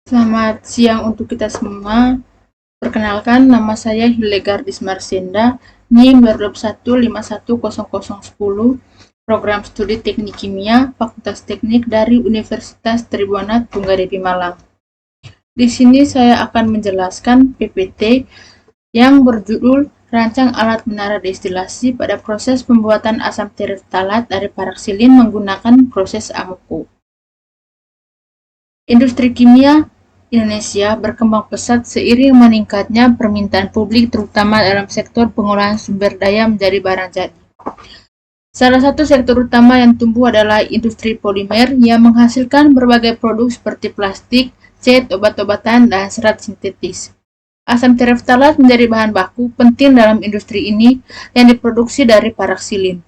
Selamat siang untuk kita semua. Perkenalkan, nama saya Hildegardis Marsinda, NIM 221510010, Program Studi Teknik Kimia, Fakultas Teknik dari Universitas Tribuana Tunggadepi Malang. Di sini saya akan menjelaskan PPT yang berjudul Rancang Alat Menara Destilasi pada proses pembuatan asam tereftalat dari paraksilin menggunakan proses AMOCO. Industri kimia Indonesia berkembang pesat seiring meningkatnya permintaan publik terutama dalam sektor pengolahan sumber daya menjadi barang jadi. Salah satu sektor utama yang tumbuh adalah industri polimer yang menghasilkan berbagai produk seperti plastik, cat, obat-obatan, dan serat sintetis. Asam tereftalat menjadi bahan baku penting dalam industri ini yang diproduksi dari paraksilin.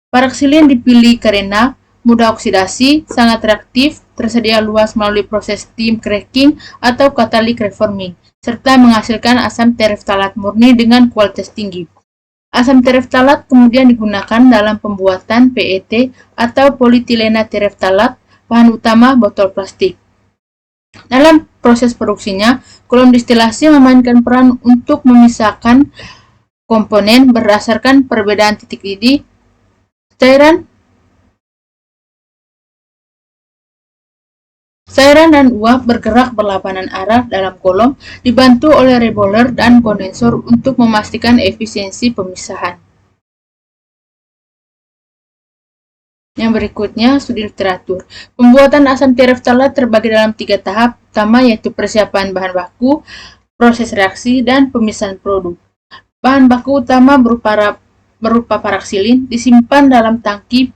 Paraksilin dipilih karena mudah oksidasi, sangat reaktif, tersedia luas melalui proses steam cracking atau catalytic reforming, serta menghasilkan asam tereftalat murni dengan kualitas tinggi. Asam tereftalat kemudian digunakan dalam pembuatan PET atau polietilena tereftalat, bahan utama botol plastik. Dalam proses produksinya, kolom distilasi memainkan peran untuk memisahkan komponen berdasarkan perbedaan titik didih. Cairan dan uap bergerak berlawanan arah dalam kolom, dibantu oleh reboiler dan kondensor untuk memastikan efisiensi pemisahan. Yang berikutnya, studi literatur. Pembuatan asam tereftalat terbagi dalam 3 tahap utama, yaitu persiapan bahan baku, proses reaksi, dan pemisahan produk. Bahan baku utama berupa paraksilin disimpan dalam tangki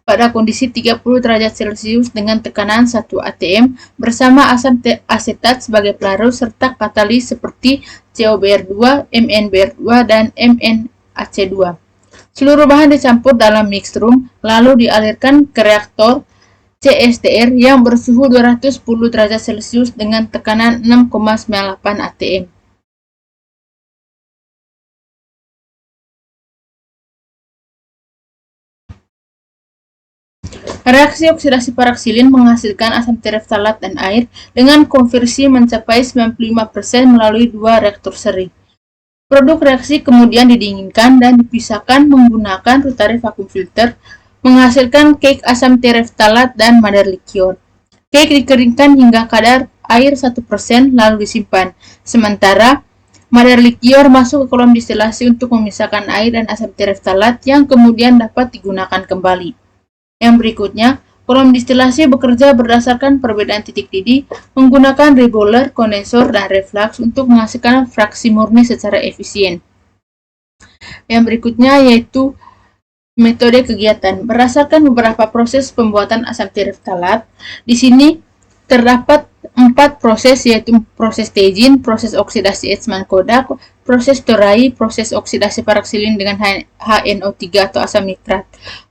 pada kondisi 30 derajat Celcius dengan tekanan 1 atm bersama asam asetat sebagai pelarut serta katalis seperti COBr2, MnBr2, dan MnAc2. Seluruh bahan dicampur dalam mixed room lalu dialirkan ke reaktor CSTR yang bersuhu 210 derajat Celcius dengan tekanan 6,98 atm. Reaksi oksidasi paraksilin menghasilkan asam tereftalat dan air dengan konversi mencapai 95% melalui 2 reaktor seri. Produk reaksi kemudian didinginkan dan dipisahkan menggunakan rotary vacuum filter, menghasilkan cake asam tereftalat dan madar liqueur. Cake dikeringkan hingga kadar air 1% lalu disimpan, sementara madar liqueur masuk ke kolom distilasi untuk memisahkan air dan asam tereftalat yang kemudian dapat digunakan kembali. Yang berikutnya, kolom distilasi bekerja berdasarkan perbedaan titik didih menggunakan reboiler, kondensor, dan reflux untuk menghasilkan fraksi murni secara efisien. Yang berikutnya yaitu metode kegiatan. Berdasarkan beberapa proses pembuatan asam tereftalat, di sini terdapat 4 proses, yaitu proses staging, proses oksidasi Eastman-Kodak, proses Toray, proses oksidasi paraksilin dengan HNO3 atau asam nitrat.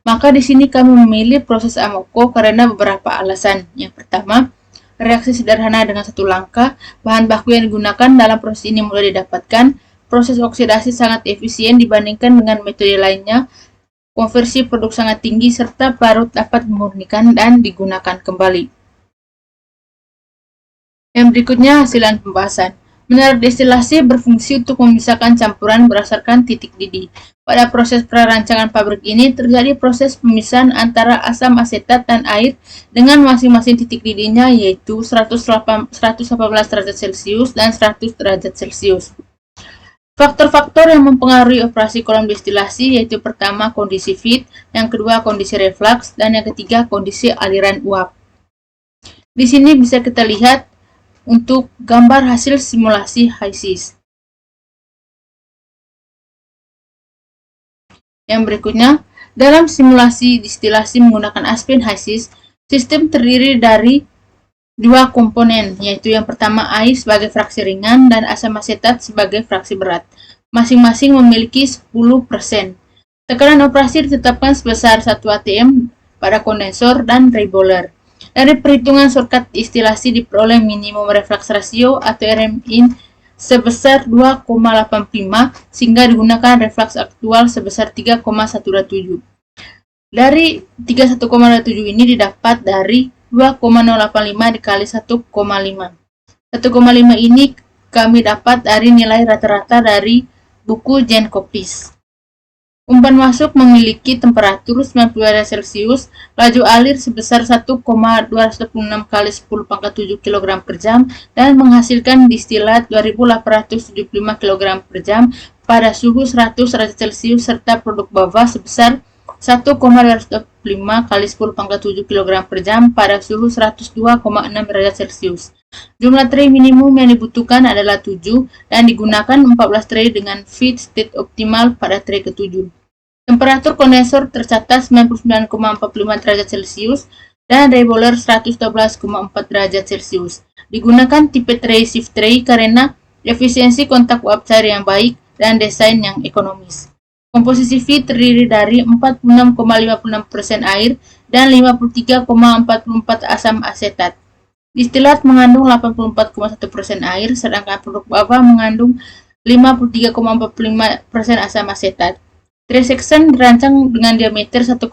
Maka di sini kami memilih proses AMOCO karena beberapa alasan. Yang pertama, reaksi sederhana dengan satu langkah, bahan baku yang digunakan dalam proses ini mudah didapatkan, proses oksidasi sangat efisien dibandingkan dengan metode lainnya, konversi produk sangat tinggi, serta pelarut dapat memurnikan dan digunakan kembali. Yang berikutnya hasilan pembahasan. Menara destilasi berfungsi untuk memisahkan campuran berdasarkan titik didih. Pada proses prarancangan pabrik ini terjadi proses pemisahan antara asam asetat dan air dengan masing-masing titik didihnya, yaitu 118 derajat Celcius dan 100 derajat Celcius. Faktor-faktor yang mempengaruhi operasi kolom destilasi yaitu pertama kondisi feed, yang kedua kondisi reflux, dan yang ketiga kondisi aliran uap. Di sini bisa kita lihat untuk gambar hasil simulasi HYSYS. Yang berikutnya, dalam simulasi distilasi menggunakan Aspen HYSYS, sistem terdiri dari 2 komponen, yaitu yang pertama air sebagai fraksi ringan dan asam asetat sebagai fraksi berat. Masing-masing memiliki 10%. Tekanan operasi ditetapkan sebesar 1 atm pada kondensor dan reboiler. Dari perhitungan shortcut distilasi diperoleh minimum reflux ratio atau RMIN sebesar 2,85 sehingga digunakan reflux aktual sebesar 3,127. Dari 31,27 ini didapat dari 2,085 dikali 1,5. 1,5 ini kami dapat dari nilai rata-rata dari buku Jane Coopis. Umpan masuk memiliki temperatur 90 derajat Celcius, laju alir sebesar 1,206 kali 10 pangkat 7 kg per jam, dan menghasilkan distilat 2.875 kg per jam pada suhu 100 derajat Celcius serta produk bava sebesar 1,205 kali 10 pangkat 7 kg per jam pada suhu 102,6 derajat Celcius. Jumlah tray minimum yang dibutuhkan adalah 7 dan digunakan 14 tray dengan feed state optimal pada tray ke-7. Temperatur kondensor tercatat 99,45 derajat Celcius dan reboiler 112,4 derajat Celcius. Digunakan tipe tray shift tray karena efisiensi kontak uap cair yang baik dan desain yang ekonomis. Komposisi feed terdiri dari 46,56% air dan 53,44 asam asetat. Distilat mengandung 84,1% air, sedangkan produk bava mengandung 53,45% asam asetat. Tray section dirancang dengan diameter 1,5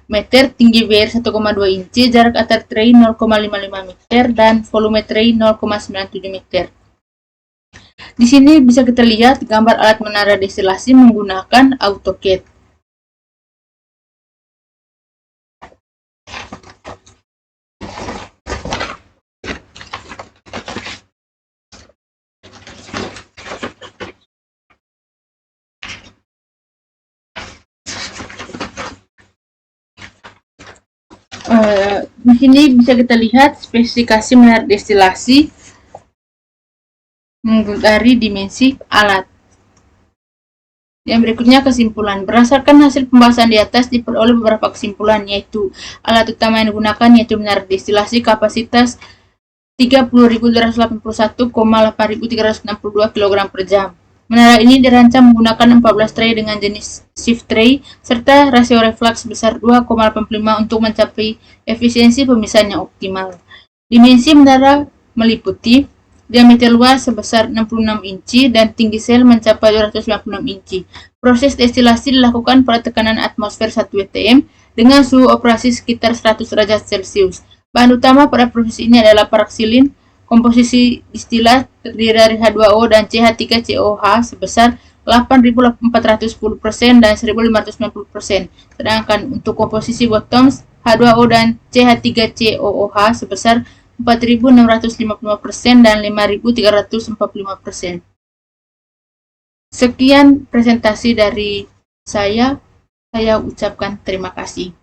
meter, tinggi WR 1,2 inci, jarak antar tray 0,55 meter, dan volume tray 0,97 meter. Di sini bisa kita lihat gambar alat menara destilasi menggunakan AutoCAD. Di sini bisa kita lihat spesifikasi menara destilasi dari dimensi alat. Yang berikutnya kesimpulan. Berdasarkan hasil pembahasan di atas diperoleh beberapa kesimpulan, yaitu alat utama yang digunakan yaitu menara destilasi kapasitas 30.281,8362 kg per jam. Menara ini dirancang menggunakan 14 tray dengan jenis shift tray serta rasio reflux sebesar 2,85 untuk mencapai efisiensi pemisahan yang optimal. Dimensi menara meliputi diameter luas sebesar 66 inci dan tinggi sel mencapai 296 inci. Proses destilasi dilakukan pada tekanan atmosfer 1 atm dengan suhu operasi sekitar 100 derajat Celcius. Bahan utama pada proses ini adalah paraksilin. Komposisi distilat terdiri dari H2O dan CH3COH sebesar 8.410% dan 1.590%. Sedangkan untuk komposisi bottoms, H2O dan CH3COOH sebesar 4.655% dan 5.345%. Sekian presentasi dari saya ucapkan terima kasih.